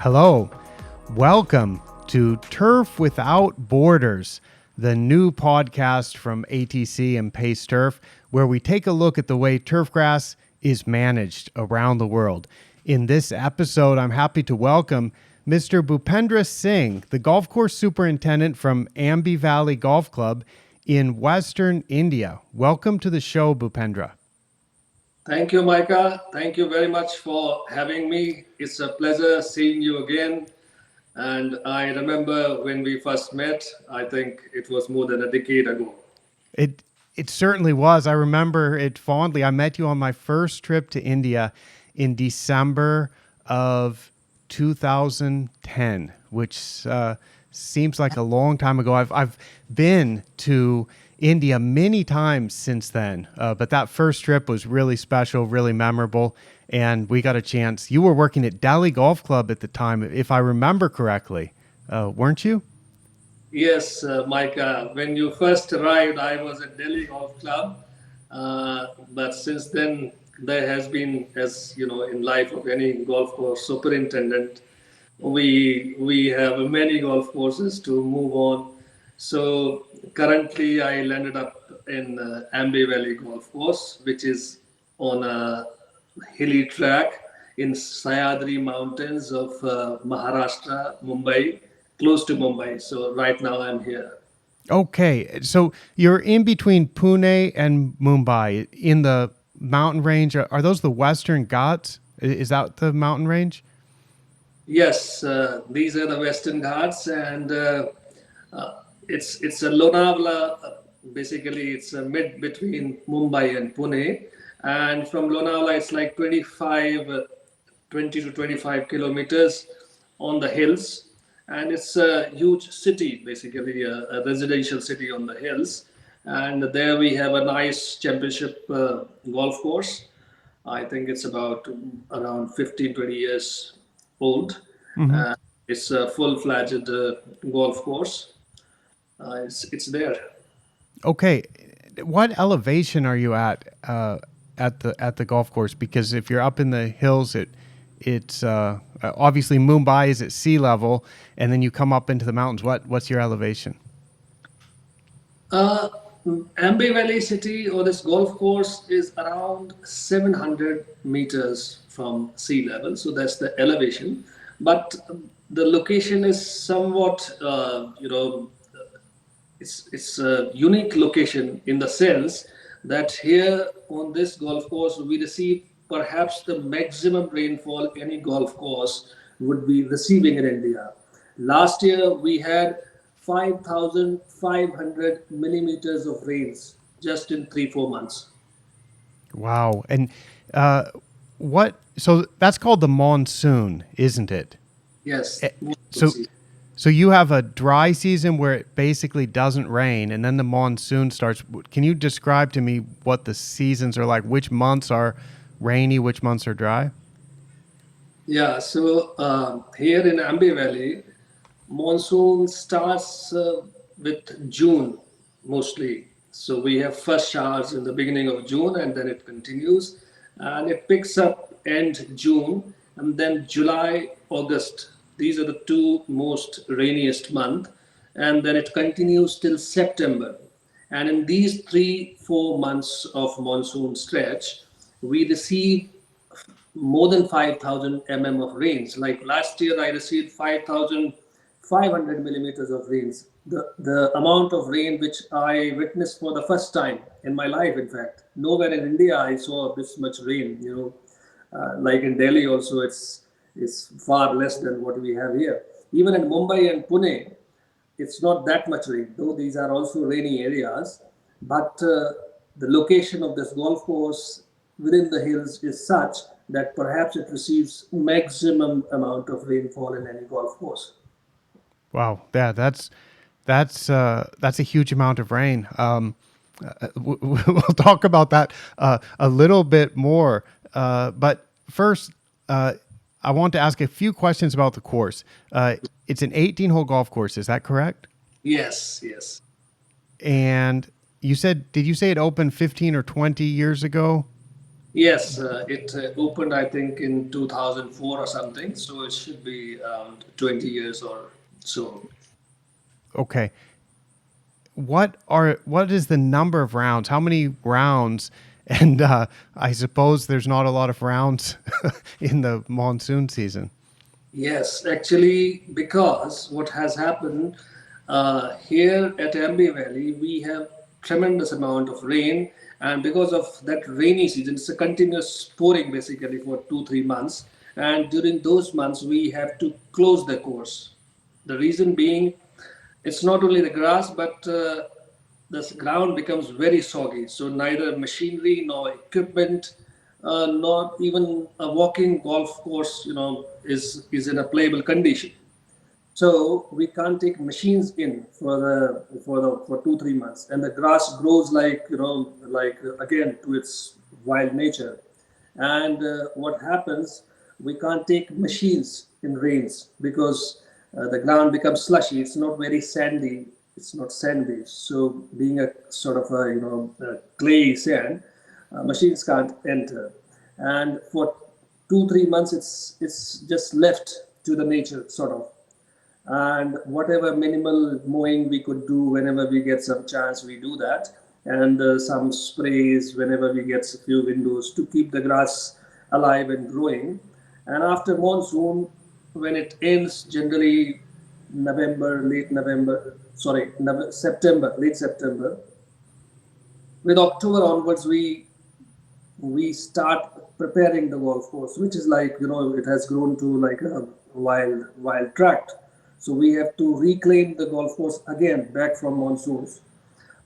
Hello, welcome to Turf Without Borders, the new podcast from ATC and Pace Turf, where we take a look at the way turfgrass is managed around the world. In this episode, I'm happy to welcome Mr. Bhupendra Singh, the golf course superintendent from Aamby Valley Golf Club in Western India. Welcome to the show, Bhupendra. Thank you, Micah. Thank you very much for having me. It's a pleasure seeing you again. And I remember when we first met, I think it was more than a decade ago. It certainly was. I remember it fondly. I met you on my first trip to India in December of 2010, which seems like a long time ago. I've been to India many times since then, but that first trip was really special, really memorable, and we got a chance. You were working at Delhi Golf Club at the time, if I remember correctly, weren't you? Yes, Micah, when you first arrived, I was at Delhi Golf Club. But since then, there has been, as you know, in life of any golf course superintendent, we have many golf courses to move on. So currently, I landed up in Aamby Valley Golf Course, which is on a hilly track in Sayadri Mountains of Maharashtra, Mumbai, close to Mumbai. So right now I'm here. Okay, so you're in between Pune and Mumbai in the mountain range. Are those the Western Ghats? Is that the mountain range? Yes, these are the Western Ghats, and it's a Lonavala. Basically, it's a mid between Mumbai and Pune, and from Lonavala, it's like 20 to 25 kilometers on the hills, and it's a huge city, basically a residential city on the hills. And there we have a nice championship golf course. I think it's about around 15, 20 years old. Mm-hmm. It's a full-fledged golf course. It's there. Okay, what elevation are you at the golf course? Because if you're up in the hills, it's obviously Mumbai is at sea level, and then you come up into the mountains. What's your elevation? Aamby Valley City or this golf course is around 700 meters from sea level, so that's the elevation. But the location is somewhat, it's a unique location in the sense that here on this golf course we receive perhaps the maximum rainfall any golf course would be receiving in India. Last year we had 5,500 millimeters of rains just in 3-4 months. Wow. And so that's called the monsoon, isn't it? Yes. So you have a dry season where it basically doesn't rain, and then the monsoon starts. Can you describe to me what the seasons are like? Which months are rainy, which months are dry? Yeah, so here in Aamby Valley, monsoon starts with June mostly. So we have first showers in the beginning of June, and then it continues, and it picks up end June, and then July, August. These are the two most rainiest months, and then it continues till September. And in these 3-4 months of monsoon stretch, we receive more than 5,000 mm of rains. Like last year, I received 5,500 millimeters of rains. The amount of rain which I witnessed for the first time in my life, in fact. Nowhere in India I saw this much rain, like in Delhi also, it's far less than what we have here. Even in Mumbai and Pune, it's not that much rain, though these are also rainy areas. But the location of this golf course within the hills is such that perhaps it receives maximum amount of rainfall in any golf course. Wow, yeah, that's a huge amount of rain. We'll talk about that a little bit more, but first, I want to ask a few questions about the course. It's an 18-hole golf course, is that correct? Yes. And did you say it opened 15 or 20 years ago? Yes, it opened, I think, in 2004 or something, so it should be around 20 years or so. Okay. What is the number of rounds? How many rounds? And I suppose there's not a lot of rounds in the monsoon season. Yes, actually, because what has happened here at Aamby Valley, we have tremendous amount of rain, and because of that rainy season, it's a continuous pouring basically for 2 3 months, and during those months we have to close the course. The reason being, it's not only the grass, but the ground becomes very soggy. So neither machinery nor equipment, not even a walking golf course, is in a playable condition. So we can't take machines in for 2 3 months, and the grass grows like again to its wild nature. And what happens? We can't take machines in rains because the ground becomes slushy. It's not very sandy. It's not sandy. So being a sort of a clay sand, machines can't enter. And for 2 3 months, it's just left to the nature sort of, and whatever minimal mowing we could do whenever we get some chance we do that, and some sprays whenever we get a few windows to keep the grass alive and growing. And after monsoon, when it ends, generally November, late November, sorry, September, late September, with October onwards, we start preparing the golf course, which is like, it has grown to like a wild tract. So we have to reclaim the golf course again back from monsoons,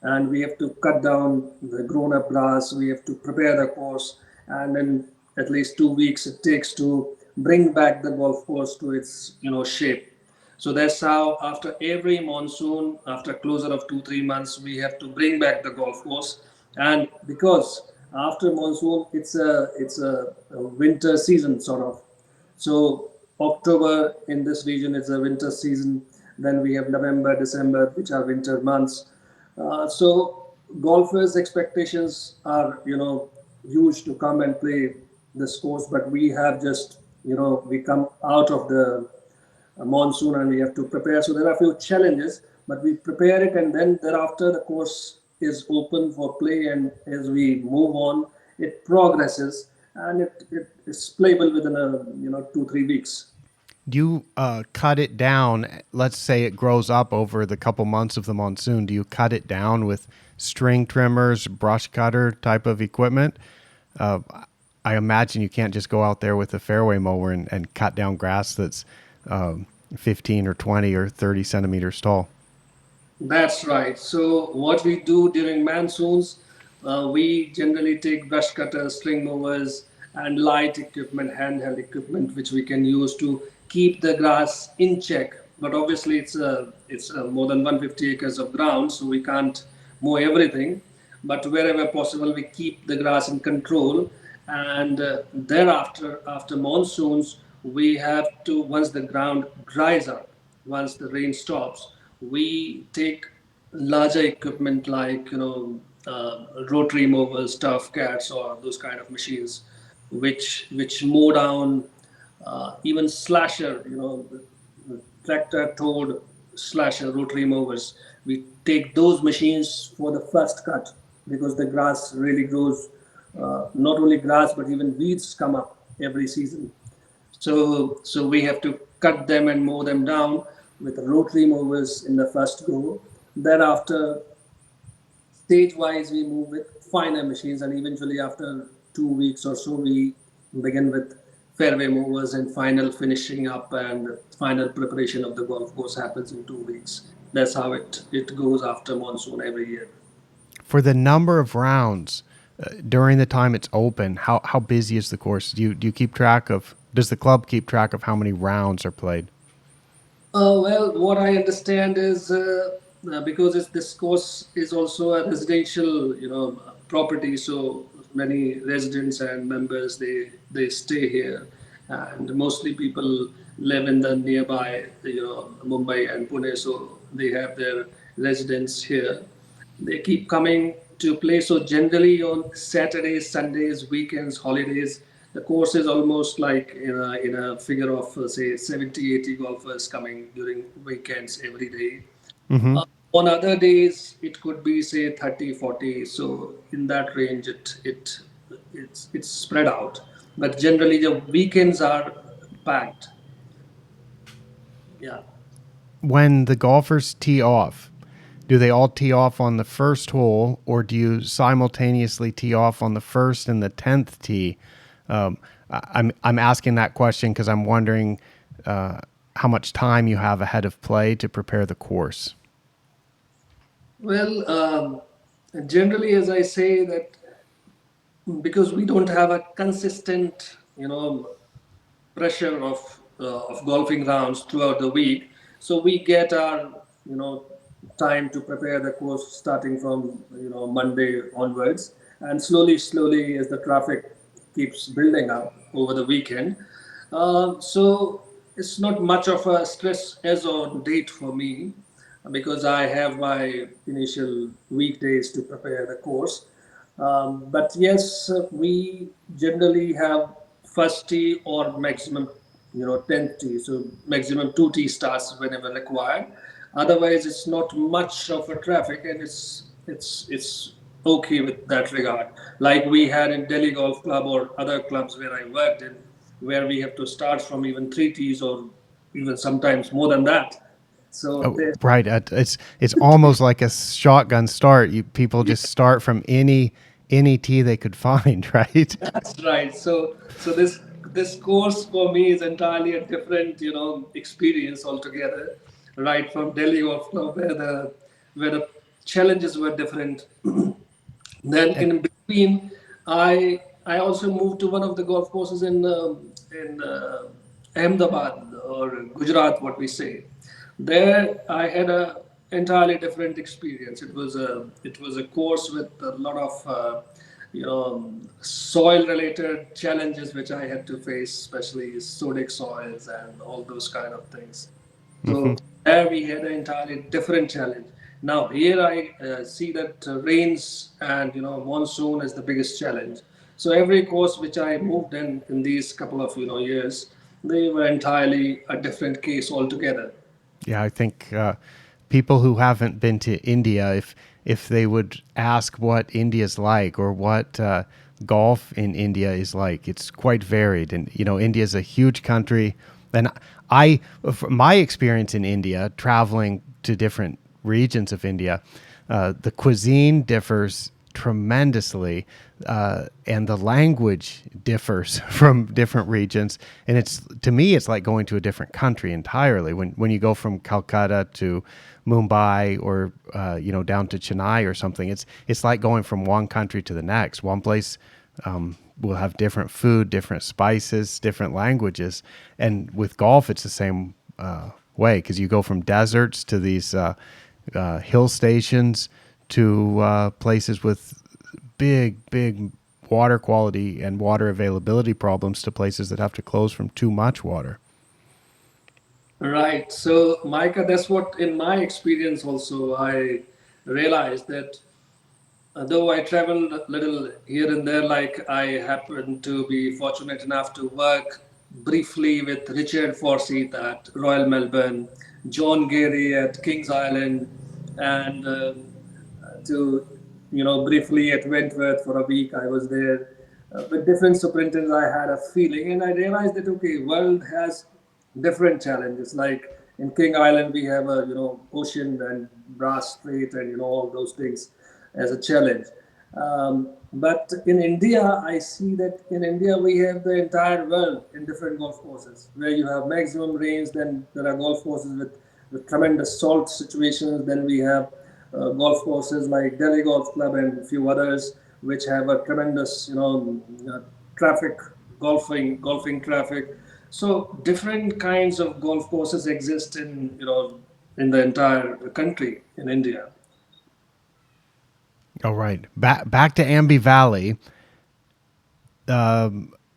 and we have to cut down the grown up grass. We have to prepare the course, and then at least 2 weeks it takes to bring back the golf course to its shape. So that's how after every monsoon, after closure of 2 3 months, we have to bring back the golf course. And because after monsoon, it's a winter season sort of. So October in this region is a winter season. Then we have November, December, which are winter months. So golfers' expectations are, huge to come and play this course, but we have just, we come out of the monsoon and we have to prepare. So there are a few challenges, but we prepare it, and then thereafter the course is open for play. And as we move on, it progresses, and it is playable within a 2 3 weeks. Do you cut it down? Let's say it grows up over the couple months of the monsoon. Do you cut it down with string trimmers, brush cutter type of equipment? Uh, I imagine you can't just go out there with a fairway mower and cut down grass that's 15 or 20 or 30 centimeters tall. That's right. So what we do during monsoons, we generally take brush cutters, string mowers, and light equipment, handheld equipment, which we can use to keep the grass in check. But obviously, it's more than 150 acres of ground, so we can't mow everything. But wherever possible, we keep the grass in control. And thereafter, after monsoons, we have to, once the ground dries up, once the rain stops, we take larger equipment like rotary mowers, turf cats, or those kind of machines, which mow down even slasher, tractor towed slasher rotary mowers. We take those machines for the first cut because the grass really grows. Not only grass, but even weeds come up every season. So we have to cut them and mow them down with rotary mowers in the first go. Thereafter, stage wise, we move with finer machines, and eventually, after 2 weeks or so, we begin with fairway movers, and final finishing up and final preparation of the golf course happens in 2 weeks. That's how it goes after monsoon every year. For the number of rounds during the time it's open, how busy is the course? Do you keep track of? Does the club keep track of how many rounds are played? Well, what I understand is because this course is also a residential, property, so many residents and members they stay here, and mostly people live in the nearby, Mumbai and Pune, so they have their residence here. They keep coming to play. So generally on Saturdays, Sundays, weekends, holidays, the course is almost like in a figure of say 70, 80 golfers coming during weekends every day. On other days, it could be say 30, 40. So in that range, it's spread out. But generally, the weekends are packed. Yeah. When the golfers tee off, do they all tee off on the first hole, or do you simultaneously tee off on the first and the 10th tee? I'm asking that question because I'm wondering how much time you have ahead of play to prepare the course. Well, generally, as I say, that because we don't have a consistent, pressure of golfing rounds throughout the week, so we get our time to prepare the course starting from Monday onwards, and slowly as the traffic keeps building up over the weekend, so it's not much of a stress as on date for me because I have my initial weekdays to prepare the course. But yes, we generally have first tee or maximum, 10th tee. So maximum 2 tee starts whenever required. Otherwise, it's not much of a traffic, and it's okay with that regard. Like we had in Delhi Golf Club or other clubs where I worked in, where we have to start from even 3 tees or even sometimes more than that. So Oh, there, right. It's almost like a shotgun start. People just start from any tee they could find, right? that's right. So this course for me is entirely a different, experience altogether. Right from Delhi Golf Club, where the challenges were different. Then And in between, I also moved to one of the golf courses in Ahmedabad or Gujarat, what we say. There, I had a entirely different experience. It was a course with a lot of soil related challenges which I had to face, especially sodic soils and all those kind of things. So there we had an entirely different challenge. Now here I see that rains and monsoon is the biggest challenge. So every course which I moved in these couple of years, they were entirely a different case altogether. yeah, I think people who haven't been to India, if they would ask what India's like or what golf in India is like, it's quite varied. And India is a huge country, and from my experience in India, traveling to different regions of India, the cuisine differs tremendously, and the language differs from different regions. And it's, to me, it's like going to a different country entirely. When you go from Calcutta to Mumbai or down to Chennai or something, it's like going from one country to the next. One place will have different food, different spices, different languages, and with golf, it's the same way, because you go from deserts to these hill stations to places with big water quality and water availability problems to places that have to close from too much water. Right. So, Micah, that's what in my experience also I realized that though I traveled a little here and there, like I happened to be fortunate enough to work briefly with Richard Forsyth at Royal Melbourne, John Gary at Kings Island, and to briefly at Wentworth for a week. I was there with different superintendents. I had a feeling, and I realized that okay, world has different challenges. Like in King Island, we have a ocean and Brass Strait and all those things as a challenge. But in India, I see that in India we have the entire world in different golf courses where you have maximum rains. Then there are golf courses with tremendous salt situations. Then we have golf courses like Delhi Golf Club and a few others which have a tremendous traffic, golfing traffic. So different kinds of golf courses exist in the entire country in India. All right, back to Aamby Valley.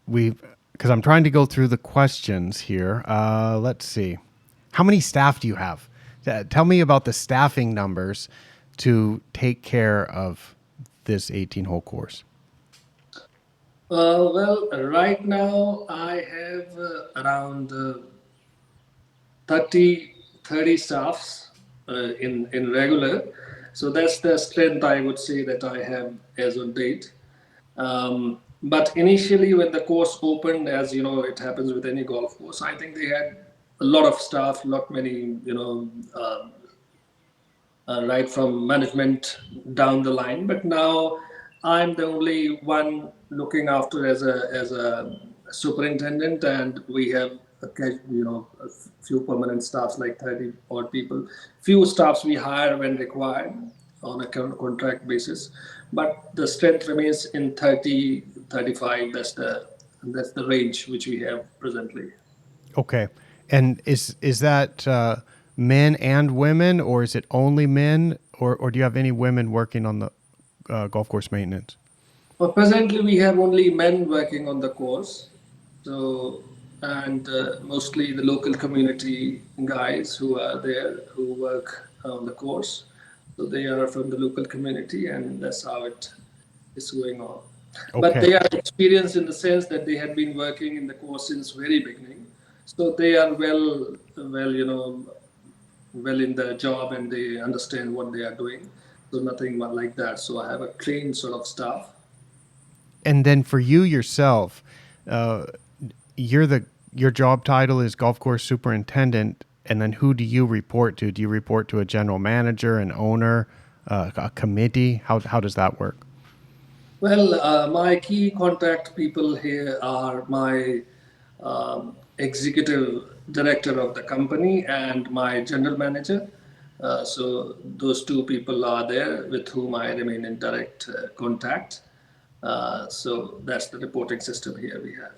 We Because I'm trying to go through the questions here. Let's see. How many staff do you have? Tell me about the staffing numbers to take care of this 18-hole course? Well, right now I have around 30, 30 staffs in regular. So that's the strength I would say that I have as on date. But initially, when the course opened, as you know, it happens with any golf course, I think they had a lot of staff, lot many, right from management down the line. But now I'm the only one looking after as a superintendent, and we have a few permanent staffs like 30 odd people. Few staffs we hire when required on a contract basis, but the strength remains in 30, 35. That's the range which we have presently. Okay. And is that men and women, or is it only men, or do you have any women working on the golf course maintenance? Well, presently we have only men working on the course, so and mostly the local community guys who are there who work on the course. So they are from the local community, and that's how it is going on. But Okay. they are experienced in the sense that they have been working in the course since very beginning, so they are well, well in their job and they understand what they are doing. So nothing like that. So I have a trained sort of staff. And then for you yourself, uh, you're the your job title is golf course superintendent, and then who do you report to? Do you report to a general manager, an owner, a committee? How does that work? Well, my key contact people here are my executive director of the company and my general manager. So those two people are there with whom I remain in direct contact. So that's the reporting system here we have.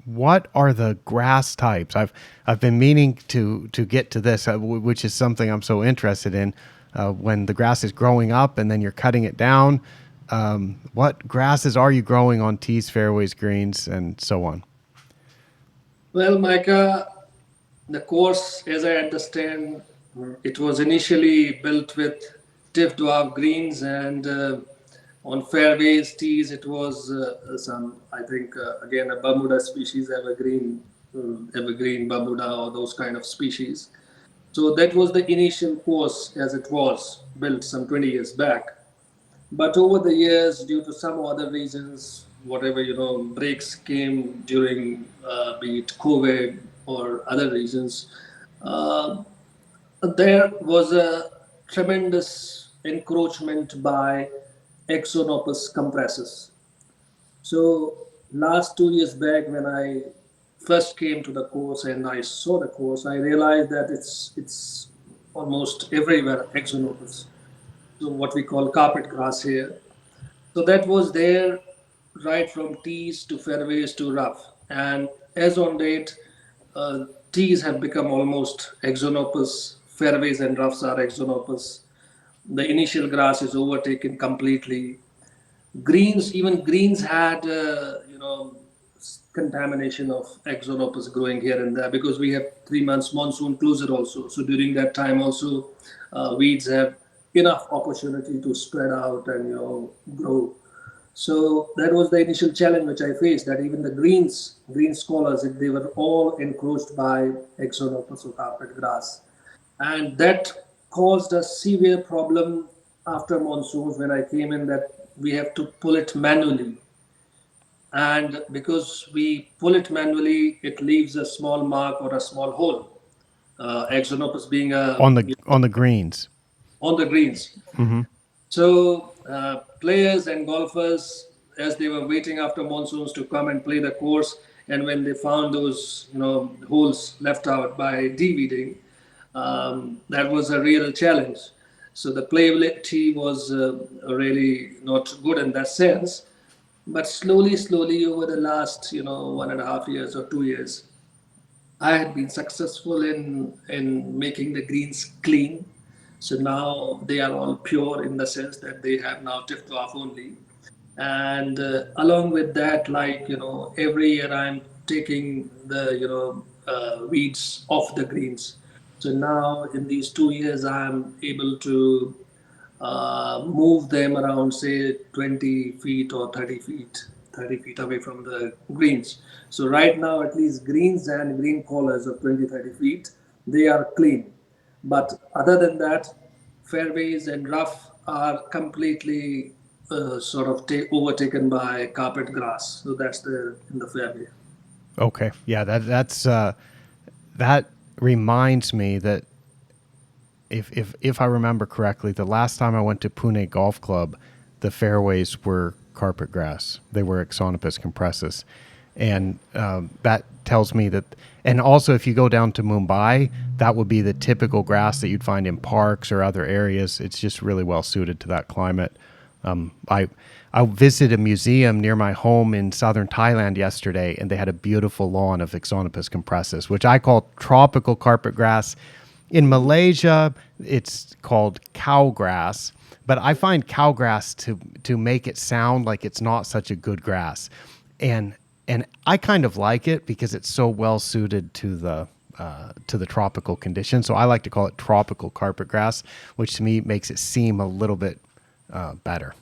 What are the grass types? I've been meaning to get to this, which is something I'm so interested in. When the grass is growing up and then you're cutting it down, what grasses are you growing on tees, fairways, greens, and so on? Well, Micah, the course, as I understand, it was initially built with stiff dwarf greens and on fairways, tees, it was some, I think, again, a Bermuda species, evergreen Bermuda or those kind of species. So that was the initial course as it was built some 20 years back. But over the years, due to some other reasons, whatever breaks came during, be it COVID or other reasons, uh, there was a tremendous encroachment by Exonopus compressus. So last 2 years back, when I first came to the course and I saw the course, I realized that it's almost everywhere Exonopus. So what we call carpet grass here. So that was there right from tees to fairways to rough. And as on date, uh, tees have become almost exonopus, fairways and roughs are exonopus. The initial grass is overtaken completely. Greens, even greens had, contamination of exonopus growing here and there because we have 3 months monsoon closure also. So during that time also, weeds have enough opportunity to spread out and grow. So that was the initial challenge which I faced. That even the green scholars, they were all encroached by Exonopus or carpet grass, and that caused a severe problem after monsoons when I came in. That we have to pull it manually, and because we pull it manually, it leaves a small mark or a small hole. Exonopus being On the greens. on the greens. So players and golfers, as they were waiting after monsoons to come and play the course, and when they found those holes left out by de-weeding, that was a real challenge. So the playability was really not good in that sense. But slowly, slowly over the last 1.5 years or 2 years, I had been successful in making the greens clean. So now they are all pure in the sense that they have now tipped off only. And along with that, like every year I'm taking the weeds off the greens. So now in these 2 years, I'm able to move them around, say, 20 feet or 30 feet away from the greens. So right now, at least greens and green collars of 20, 30 feet, they are clean. But other than that, fairways and rough are completely sort of overtaken by carpet grass. So that's the in the fairway. Okay. Yeah, that reminds me that if I remember correctly, the last time I went to Pune Golf Club, the fairways were carpet grass. They were Ixonopus compressus, and that tells me that. And also, if you go down to Mumbai, that would be the typical grass that you'd find in parks or other areas. It's just really well suited to that climate. I visited a museum near my home in southern Thailand yesterday, and they had a beautiful lawn of Ixonopus compressus, which I call tropical carpet grass. In Malaysia, it's called cow grass, but I find cow grass to make it sound like it's not such a good grass, and I kind of like it because it's so well suited to the tropical conditions. So I like to call it tropical carpet grass, which to me makes it seem a little bit better.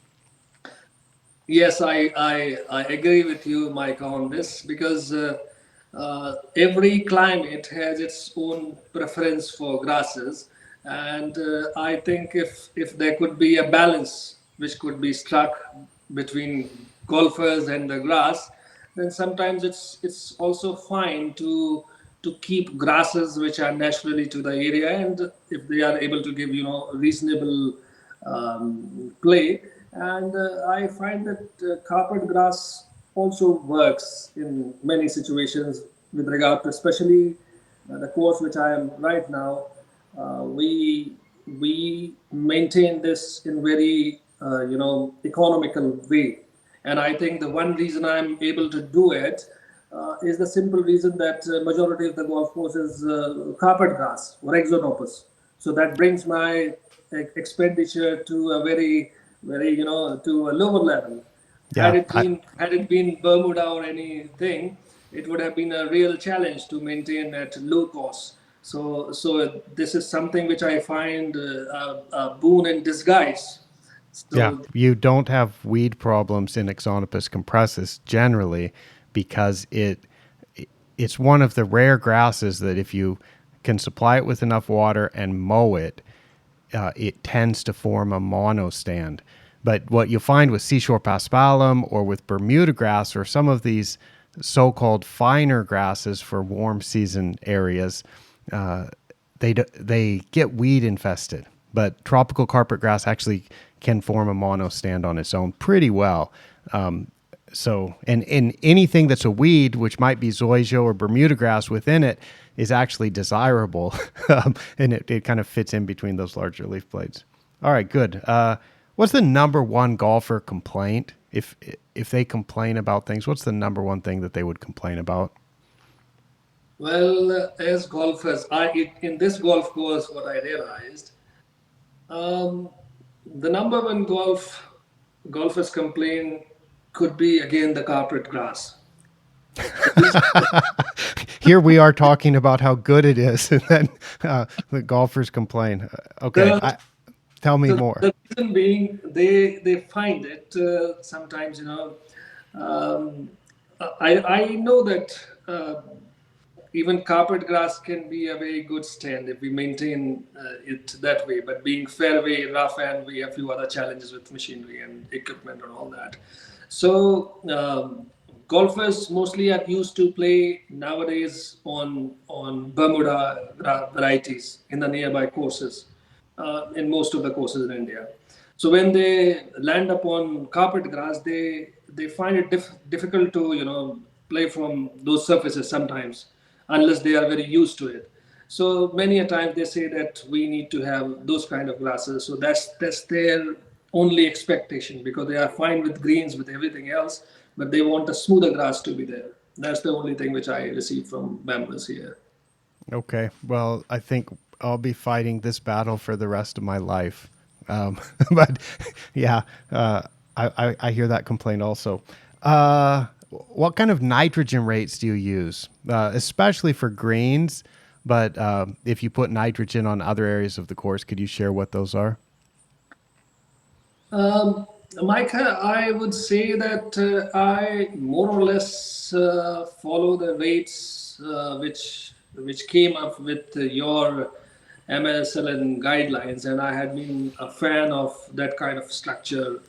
Yes, I agree with you, Mike, on this because every climate has its own preference for grasses, and I think if there could be a balance which could be struck between golfers and the grass, then sometimes it's also fine to keep grasses which are naturally to the area, and if they are able to give reasonable play. And I find that carpet grass also works in many situations with regard to, especially the course which I am right now. We maintain this in very economical way, and I think the one reason I'm able to do it is the simple reason that majority of the golf course is carpet grass or exonopus. So that brings my expenditure to a very to a lower level. Yeah, Had it been Bermuda or anything, it would have been a real challenge to maintain at low cost. So this is something which I find a boon in disguise. yeah. So You don't have weed problems in Ixonopus compressus generally because it's one of the rare grasses that if you can supply it with enough water and mow it, it tends to form a monostand. But what you'll find with seashore paspalum or with Bermuda grass or some of these so-called finer grasses for warm season areas, uh, they get weed infested. But tropical carpet grass actually can form a monostand on its own pretty well. So, and anything that's a weed, which might be zoysia or Bermuda grass within it, is actually desirable, and it kind of fits in between those larger leaf blades. All right, good. What's the number one golfer complaint? If they complain about things, what's the number one thing that they would complain about? well, as golfers, in this golf course, what I realized, um, the number one golfers complain could be again the carpet grass. Here we are talking about how good it is, and then the golfers complain. Okay, The, tell me more. the reason being they find it sometimes um, I know that even carpet grass can be a very good stand if we maintain it that way. But being fairway, rough, and we have a few other challenges with machinery and equipment and all that. So golfers mostly are used to play nowadays on Bermuda varieties in the nearby courses, in most of the courses in India. So when they land upon carpet grass, they find it difficult to play from those surfaces sometimes, unless they are very used to it. So many a time they say that we need to have those kind of grasses. So that's their only expectation, because they are fine with greens with everything else, but they want a smoother grass to be there. That's the only thing which I receive from members here. Okay. Well, I think I'll be fighting this battle for the rest of my life. But yeah, I hear that complaint also. What kind of nitrogen rates do you use, especially for greens? But if you put nitrogen on other areas of the course, could you share what those are? Um, Micah, I would say that I more or less follow the rates which came up with your MSLN guidelines, and I had been a fan of that kind of structure,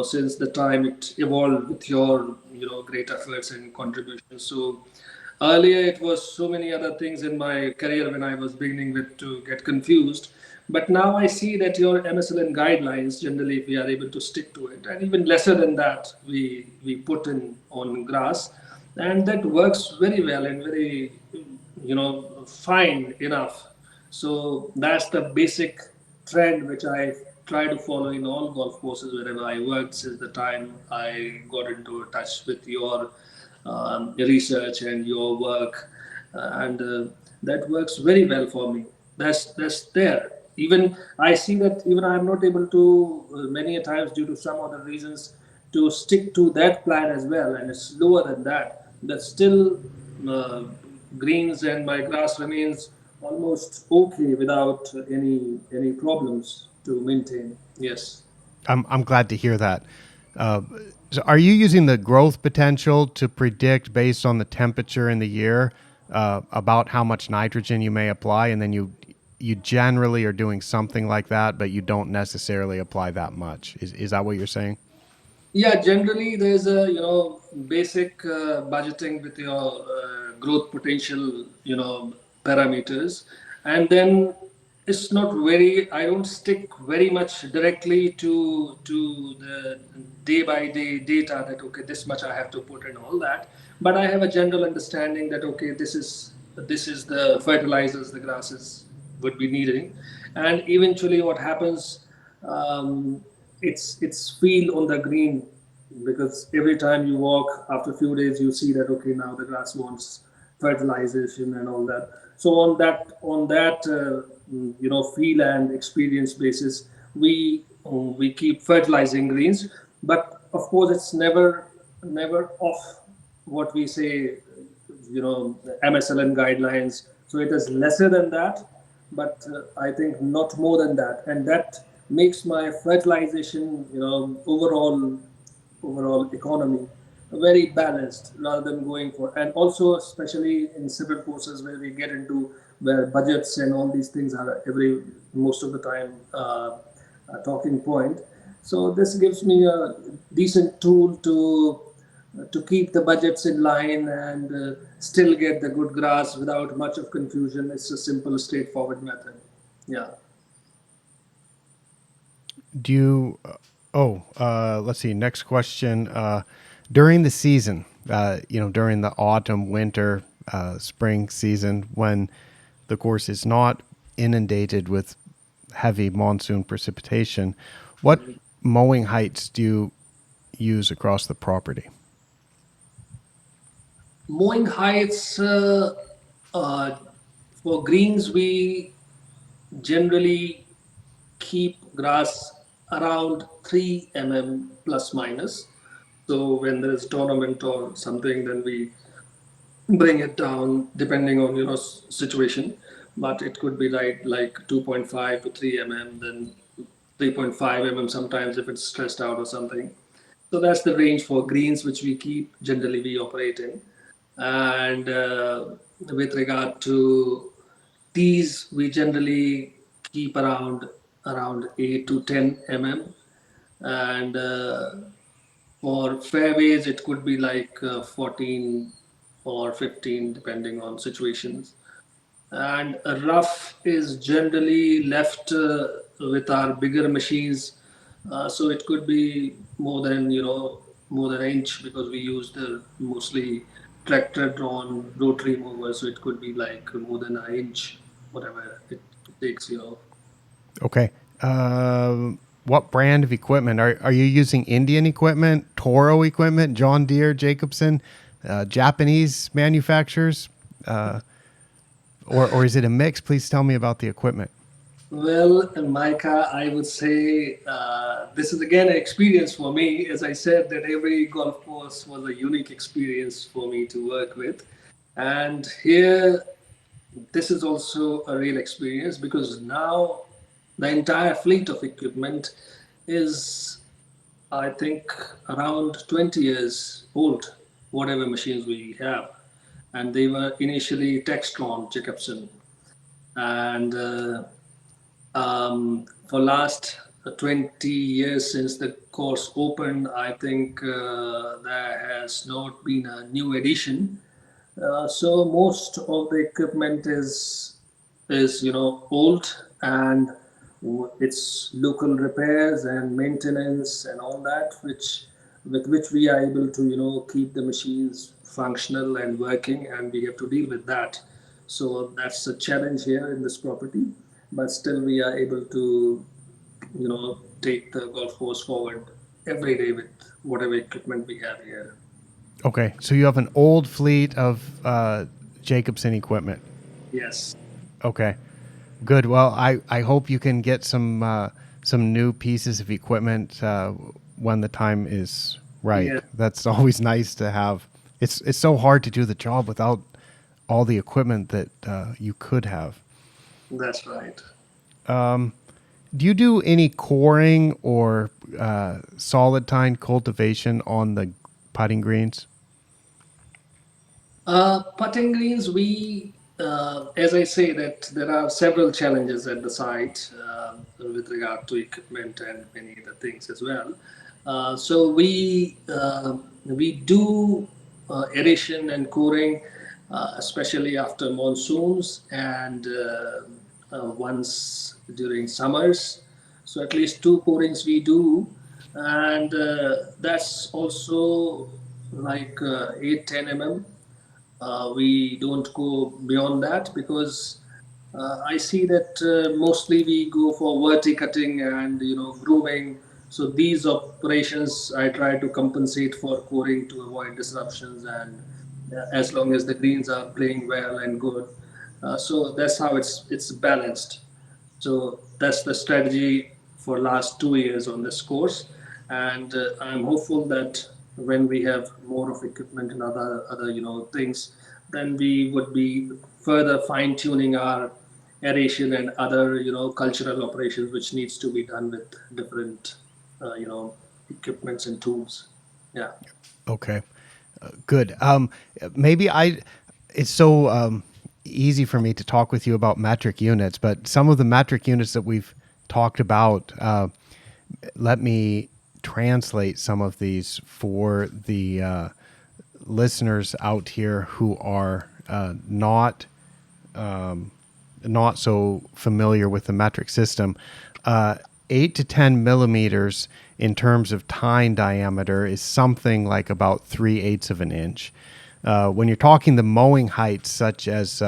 since the time it evolved with your great efforts and contributions. So earlier, it was so many other things in my career when I was beginning with to get confused. But now I see that your MSLN guidelines, generally, if we are able to stick to it, and even lesser than that, we put in on grass, and that works very well and very, fine enough. So that's the basic trend which I try to follow in all golf courses wherever I worked since the time I got into touch with your research and your work, and that works very well for me. That's there. Even I see that even I'm not able to many a times due to some other reasons to stick to that plan as well, and it's lower than that. That still uh, greens and my grass remains almost okay without any problems to maintain. Yes. I'm glad to hear that. Uh, so are you using the growth potential to predict based on the temperature in the year about how much nitrogen you may apply, and then you generally are doing something like that, but you don't necessarily apply that much? Is that what you're saying? Yeah, generally there's a basic budgeting with your growth potential parameters, and then it's not very. I don't stick very much directly to the day by day data that okay this much I have to put and all that, but I have a general understanding that okay this is the fertilizers the grasses would be needing, and eventually what happens. Um, it's feel on the green because every time you walk after a few days you see that okay now the grass wants fertilization and all that. So on that feel and experience basis we keep fertilizing greens, but of course it's never off what we say the MSLN guidelines. So it is lesser than that, but I think not more than that, and that makes my fertilization, overall economy very balanced rather than going for, and also especially in civil courses where we get into where budgets and all these things are every most of the time a talking point. So this gives me a decent tool to keep the budgets in line and still get the good grass without much of confusion. It's a simple, straightforward method. Yeah. Do you? Let's see. Next question. During the season, during the autumn, winter, spring season, when the course is not inundated with heavy monsoon precipitation, what mowing heights do you use across the property? Mowing heights uh, for greens, we generally keep grass around 3 mm plus minus. So when there is tournament or something, then we bring it down depending on situation, but it could be like 2.5 to 3 mm, then 3.5 mm sometimes if it's stressed out or something. So that's the range for greens which we keep generally we operate in. And with regard to tees, we generally keep around 8 to 10 mm, and for fairways, it could be like 14 or 15, depending on situations. And a rough is generally left with our bigger machines, so it could be more than an inch because we use the mostly tractor-drawn rotary mower, so it could be like more than an inch, whatever it takes. Okay. What brand of equipment are you using? Indian equipment, Toro equipment, John Deere, Jacobson, Japanese manufacturers, uh, or is it a mix? Please tell me about the equipment. Well, Micah, I would say this is again an experience for me. As I said, that every golf course was a unique experience for me to work with. And here, this is also a real experience because now the entire fleet of equipment is, I think, around 20 years old, whatever machines we have. And they were initially Textron Jacobson. And for last 20 years since the course opened, I think there has not been a new edition. So most of the equipment is old, and it's local repairs and maintenance and all that, which with which we are able to keep the machines functional and working, and we have to deal with that. So that's a challenge here in this property, but still we are able to take the golf course forward every day with whatever equipment we have here. Okay, so you have an old fleet of Jacobson equipment. Yes. Okay, good. Well, I hope you can get some new pieces of equipment when the time is right. Yeah, That's always nice to have. It's so hard to do the job without all the equipment that you could have. that's right. Do you do any coring or solid tine cultivation on the putting greens? Putting greens, as I say, that there are several challenges at the site with regard to equipment and many other things as well. So we do aeration and coring, especially after monsoons and once during summers. So at least two courings we do, and that's also like 8-10 mm. We don't go beyond that because I see that mostly we go for verticutting and grooming. So these operations I try to compensate for coring to avoid disruptions, and as long as the greens are playing well and good, so that's how it's balanced. So that's the strategy for last 2 years on this course, and I'm hopeful that when we have more of equipment and other things, then we would be further fine tuning our aeration and other cultural operations, which needs to be done with different equipments and tools. Yeah. Okay, good. Maybe it's so easy for me to talk with you about metric units, but some of the metric units that we've talked about, let me translate some of these for the listeners out here who are not so familiar with the metric system. 8 to 10 millimeters in terms of tine diameter is something like about 3/8 of an inch. When you're talking the mowing heights, such as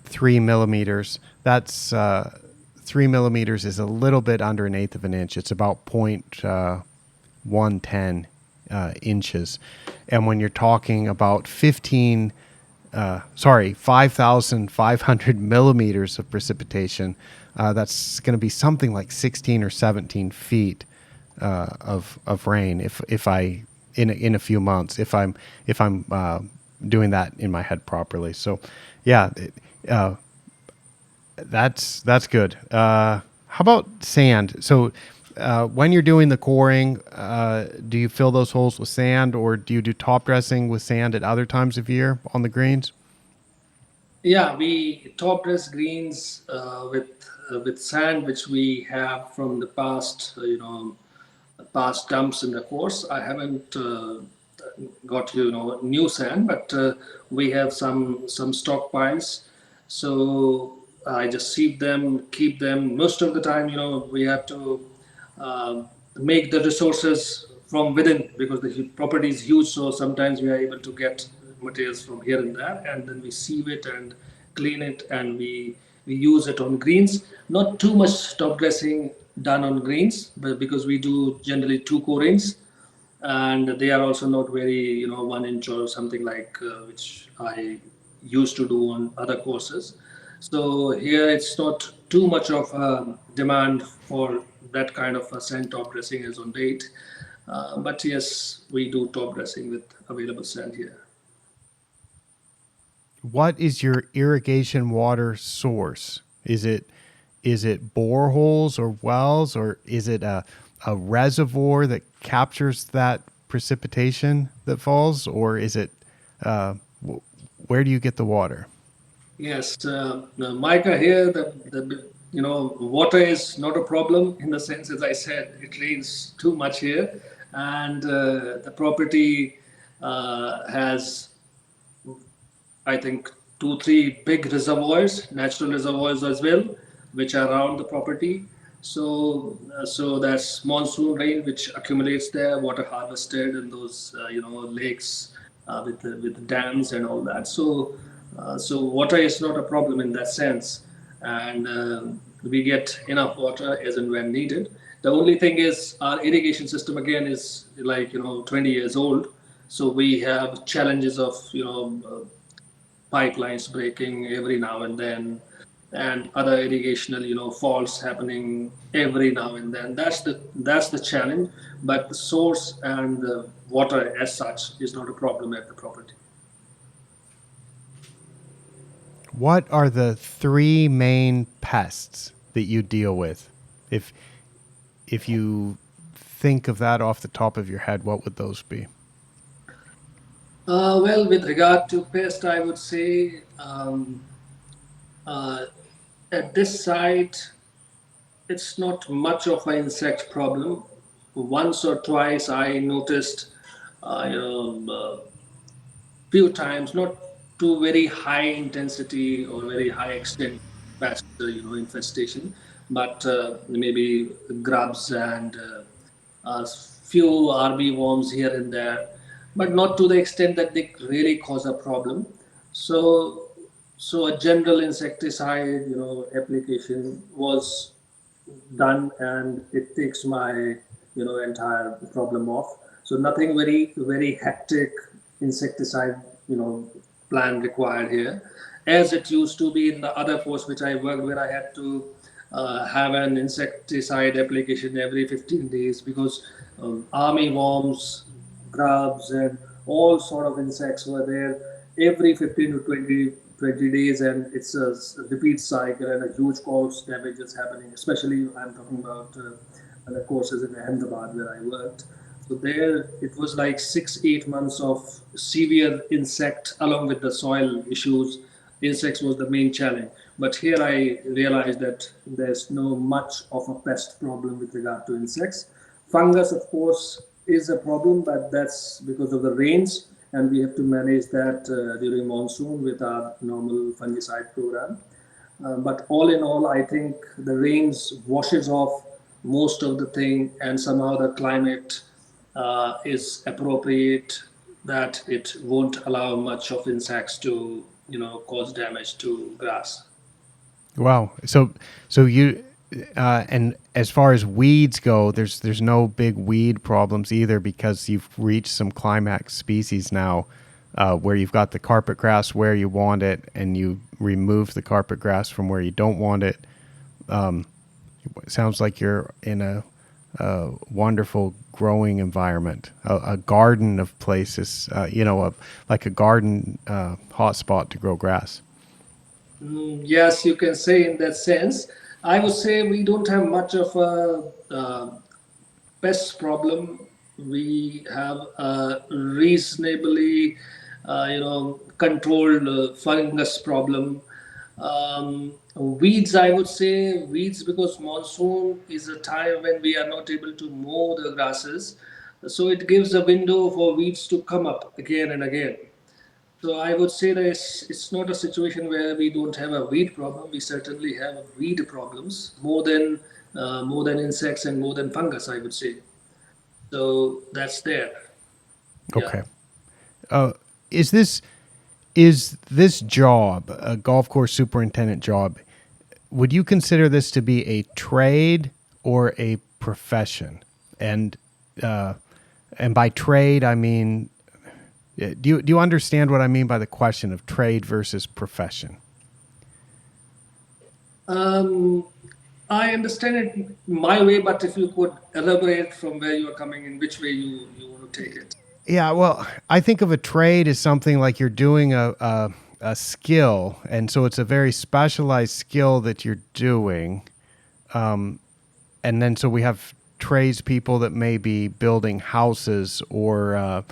3 millimeters, that's 3 millimeters is a little bit under an eighth of an inch. It's about 0.110 inches. And when you're talking about 5,500 millimeters of precipitation, that's going to be something like 16 or 17 feet of rain. If I in a few months, if I'm doing that in my head properly. So, yeah, that's good. How about sand? So, when you're doing the coring, do you fill those holes with sand, or do you do top dressing with sand at other times of year on the greens? Yeah, we top dress greens with sand, which we have from the past, past dumps in the course. I haven't got new sand, but we have some stockpiles. So I just sieve them, keep them. Most of the time, we have to make the resources from within because the property is huge. So sometimes we are able to get materials from here and there, and then we sieve it and clean it, and we use it on greens. Not too much top dressing done on greens, but because we do generally two corings, and they are also not very 1 inch or something like which I used to do on other courses. So here it's not too much of a demand for that kind of a sand top dressing as on date, but yes, we do top dressing with available sand here. What is your irrigation water source? Is it boreholes or wells, or is it a reservoir that captures that precipitation that falls, or is it where do you get the water? Yes, Micah, here the water is not a problem in the sense, as I said, it rains too much here, and the property has, I think, two, three big reservoirs, natural reservoirs as well, which are around the property. So that's monsoon rain, which accumulates there, water harvested in those lakes with dams and all that. So water is not a problem in that sense, and we get enough water as and when needed. The only thing is our irrigation system again is like 20 years old, so we have challenges of pipelines breaking every now and then, and other irrigational faults happening every now and then. That's the challenge, but the source and the water as such is not a problem at the property. What are the three main pests that you deal with? If if you think of that off the top of your head, what would those be? Well, with regard to pest, I would say uh, at this site it's not much of an insect problem. Once or twice I noticed few times, not to very high intensity or very high extent pest, infestation, but maybe grubs and few RB worms here and there, but not to the extent that they really cause a problem. So, so a general insecticide, application was done, and it takes my entire problem off. So nothing very hectic insecticide plan required here, as it used to be in the other post which I worked, where I had to have an insecticide application every 15 days because army worms, grubs, and all sort of insects were there every 15 to 20 days, and it's a repeat cycle, and a huge cost damage is happening. Especially, I'm talking about the courses in Ahmedabad where I worked. So there, it was like 6 8 months of severe insect, along with the soil issues. Insects was the main challenge. But here I realized that there's no much of a pest problem with regard to insects. Fungus, of course, is a problem, but that's because of the rains, and we have to manage that during monsoon with our normal fungicide program. But all in all, I think the rains washes off most of the thing, and somehow the climate is appropriate that it won't allow much of insects to cause damage to grass. Wow. So you and as far as weeds go, there's no big weed problems either because you've reached some climax species now, where you've got the carpet grass where you want it, and you remove the carpet grass from where you don't want it. It sounds like you're in a wonderful growing environment, a garden of places, like a garden hotspot to grow grass. Yes, you can say in that sense. I would say we don't have much of a pest problem. We have a reasonably, controlled fungus problem. Weeds, I would say weeds, because monsoon is a time when we are not able to mow the grasses, so it gives a window for weeds to come up again and again. So I would say that it's not a situation where we don't have a weed problem. We certainly have weed problems more than insects and more than fungus, I would say. So that's there. Yeah. Okay. Uh, is this job a golf course superintendent job? Would you consider this to be a trade or a profession? And uh, and by trade, I mean, do you understand what I mean by the question of trade versus profession? Um, I understand it my way, but if you could elaborate from where you are coming in, which way you want to take it. Yeah, well, I think of a trade as something like you're doing a skill, and so it's a very specialized skill that you're doing. And then so we have tradespeople that may be building houses or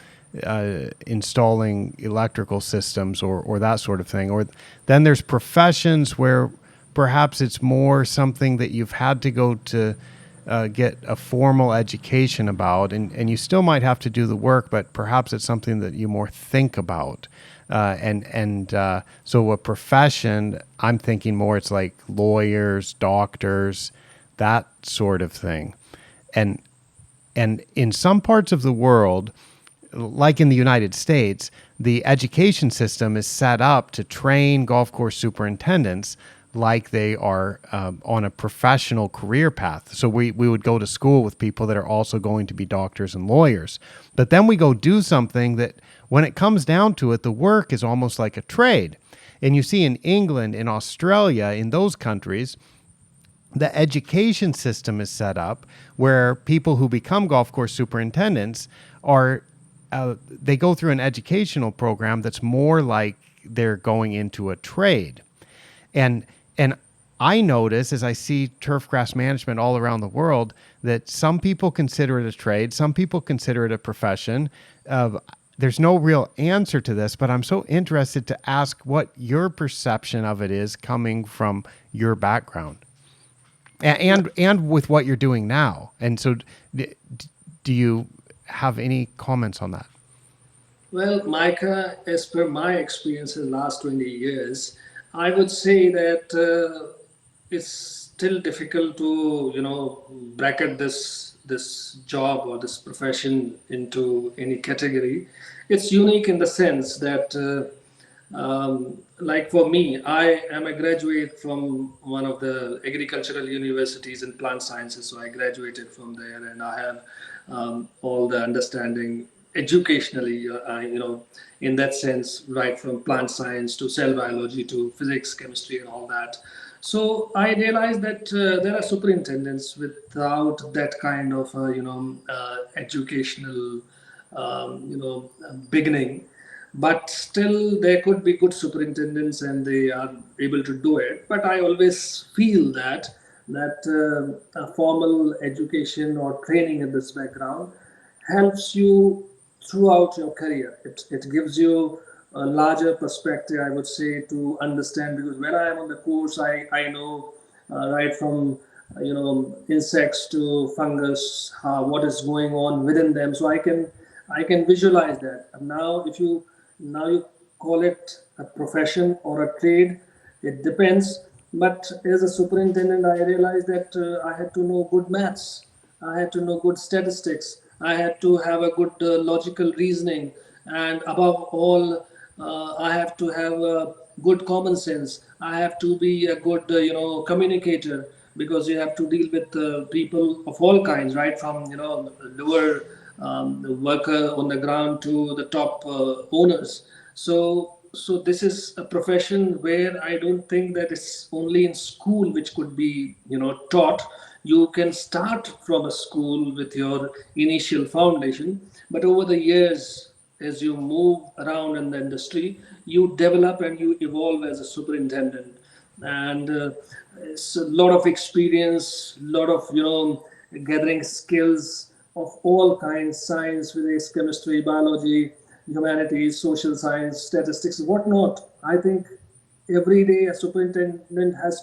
installing electrical systems or that sort of thing. Or then there's professions where perhaps it's more something that you've had to go to get a formal education about, and you still might have to do the work, but perhaps it's something that you more think about. So a profession, I'm thinking more it's like lawyers, doctors, that sort of thing. And in some parts of the world, like in the United States, the education system is set up to train golf course superintendents like they are on a professional career path. So we would go to school with people that are also going to be doctors and lawyers. But then we go do something that, when it comes down to it, the work is almost like a trade. And you see in England, in Australia, in those countries, the education system is set up where people who become golf course superintendents are they go through an educational program that's more like they're going into a trade. And I notice, as I see turfgrass management all around the world, that some people consider it a trade, some people consider it a profession. There's no real answer to this, but I'm so interested to ask what your perception of it is coming from your background and with what you're doing now. And so do you have any comments on that? Well, Micah, as per my experience in the last 20 years, I would say that it's still difficult to, bracket this job or this profession into any category. It's unique in the sense that, like for me, I am a graduate from one of the agricultural universities in plant sciences. So I graduated from there, and I have all the understanding educationally, in that sense, right from plant science to cell biology to physics, chemistry, and all that. So I realized that there are superintendents without that kind of, educational, beginning, but still there could be good superintendents and they are able to do it. But I always feel that a formal education or training in this background helps you throughout your career. It gives you a larger perspective, I would say, to understand, because when I am on the course, I know right from insects to fungus, what is going on within them, so I can visualize that. And now you call it a profession or a trade, it depends. But as a superintendent, I realized that I had to know good maths, I had to know good statistics, I had to have a good logical reasoning, and above all, I have to have good common sense. I have to be a good, communicator, because you have to deal with people of all kinds, right from lower the worker on the ground to the top owners. So this is a profession where I don't think that it's only in school which could be taught. You can start from a school with your initial foundation, but over the years, as you move around in the industry, you develop and you evolve as a superintendent. And it's a lot of experience, lot of gathering skills of all kinds: science, physics, chemistry, biology, humanities, social science, statistics, whatnot. I think every day a superintendent has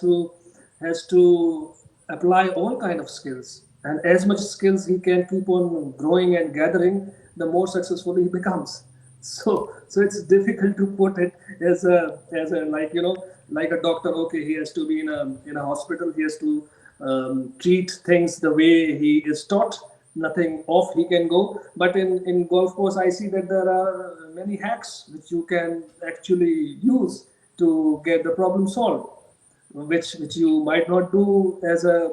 to apply all kind of skills, and as much skills he can keep on growing and gathering, the more successful he becomes. So it's difficult to put it as a like a doctor. Okay, he has to be in a hospital, he has to treat things the way he is taught, nothing off he can go. But in golf course, I see that there are many hacks which you can actually use to get the problem solved, which you might not do as a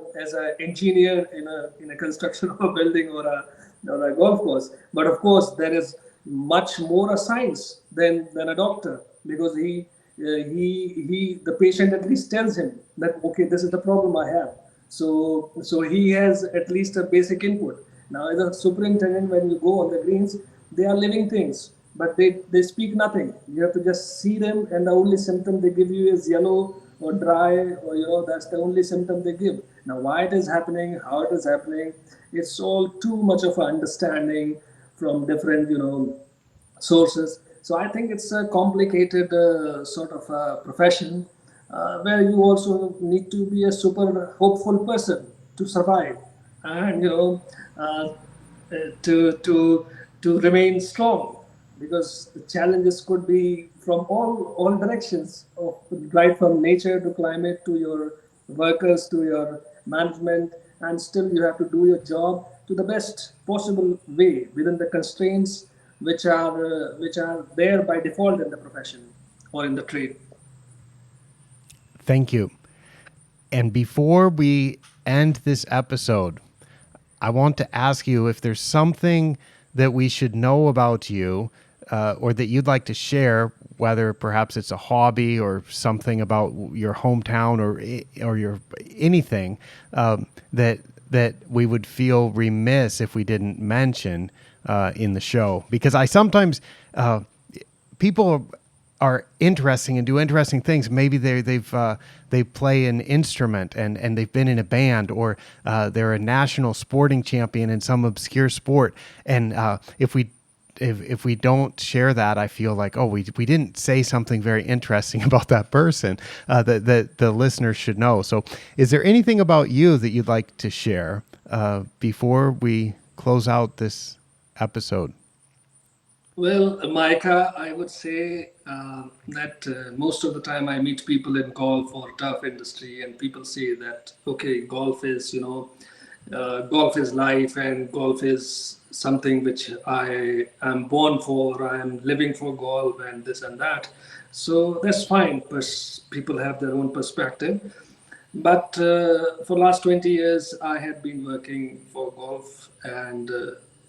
engineer in a construction of a building or a golf course. But of course, there is much more a science than a doctor, because the patient at least tells him that, okay, this is the problem I have. So he has at least a basic input. Now, as a superintendent, when you go on the greens, they are living things, but they speak nothing. You have to just see them, and the only symptom they give you is yellow or dry, or that's the only symptom they give. Now, why it is happening, how it is happening, it's all too much of an understanding from different sources. So I think it's a complicated sort of profession where you also need to be a super hopeful person to survive, and uh, to to remain strong, because the challenges could be from all directions, right from nature to climate to your workers to your management, and still you have to do your job to the best possible way within the constraints which are there by default in the profession or in the trade. Thank you. And before we end this episode, I want to ask you if there's something that we should know about you, or that you'd like to share, whether perhaps it's a hobby or something about your hometown, or your anything, that we would feel remiss if we didn't mention in the show. Because I sometimes people are interesting and do interesting things. Maybe they play an instrument, and they've been in a band, or they're a national sporting champion in some obscure sport. And if we don't share that, I feel like, oh, we didn't say something very interesting about that person that the listeners should know. So, is there anything about you that you'd like to share before we close out this episode? Well, Micah, I would say that most of the time I meet people in golf or turf industry, and people say that okay, golf is life, and golf is something which I am born for. I am living for golf, and this and that. So that's fine. People have their own perspective. But for last 20 years, I had been working for golf, and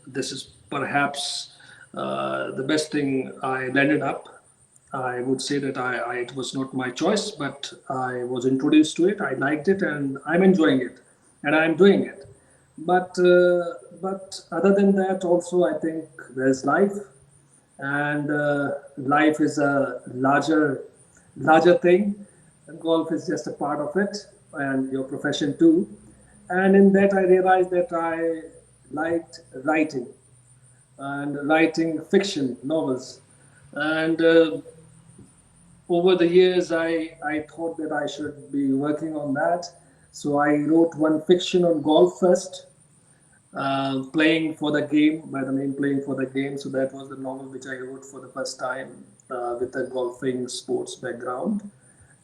this is perhaps the best thing I landed up. I would say that it was not my choice, but I was introduced to it. I liked it, and I'm enjoying it, and I'm doing it. But other than that, also I think there's life, and life is a larger thing. Golf is just a part of it, and your profession too. And in that, I realized that I liked writing, and writing fiction novels. And over the years, I thought that I should be working on that. So I wrote one fiction on golf first, playing for the game, by the name Playing for the Game. So that was the novel which I wrote for the first time with a golfing sports background.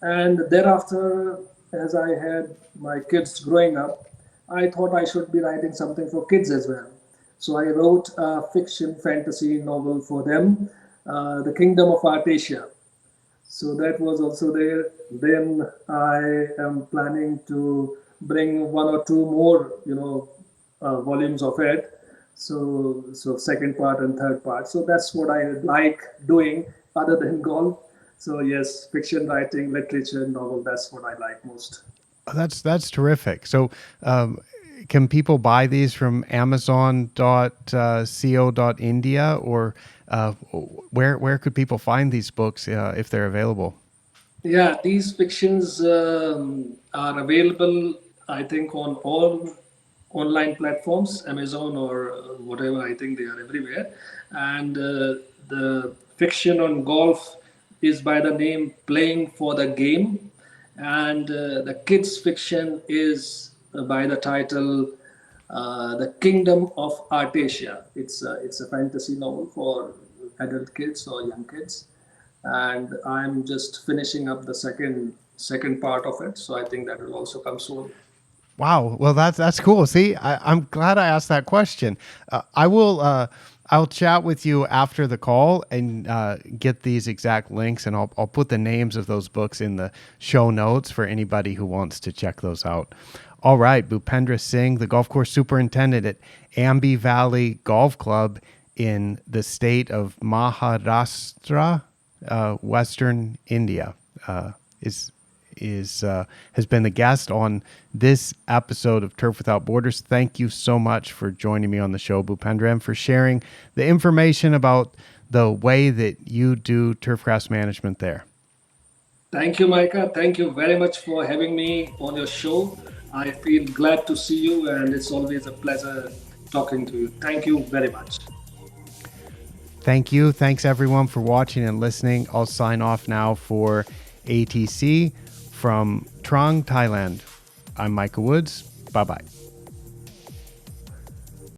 And thereafter, as I had my kids growing up, I thought I should be writing something for kids as well. So I wrote a fiction fantasy novel for them, The Kingdom of Artasia. So that was also there. Then I am planning to bring one or two more, volumes of it. So second part and third part. So that's what I like doing other than golf. So yes, fiction writing, literature, novel. That's what I like most. Oh, that's terrific. So, can people buy these from Amazon.co.India, or where could people find these books if they're available? Yeah, these fictions are available, I think, on all online platforms, Amazon or whatever. I think they are everywhere. And the fiction on golf is by the name Playing for the Game. And the kids' fiction is by the title The Kingdom of Artasia. It's a fantasy novel for adult kids or young kids, and I'm just finishing up the second part of it. So I think that will also come soon. Wow. Well, that's cool. See, I'm glad I asked that question. I will. I'll chat with you after the call and get these exact links, and I'll put the names of those books in the show notes for anybody who wants to check those out. All right, Bhupendra Singh, the golf course superintendent at Aamby Valley Golf Club in the state of Maharashtra, Western India, is has been the guest on this episode of Turf Without Borders. Thank you so much for joining me on the show, Bhupendra, and for sharing the information about the way that you do turfgrass management there. Thank you, Micah. Thank you very much for having me on your show. I feel glad to see you, and it's always a pleasure talking to you. Thank you very much. Thank you. Thanks everyone for watching and listening. I'll sign off now for ATC from Trang, Thailand. I'm Micah Woods. Bye bye.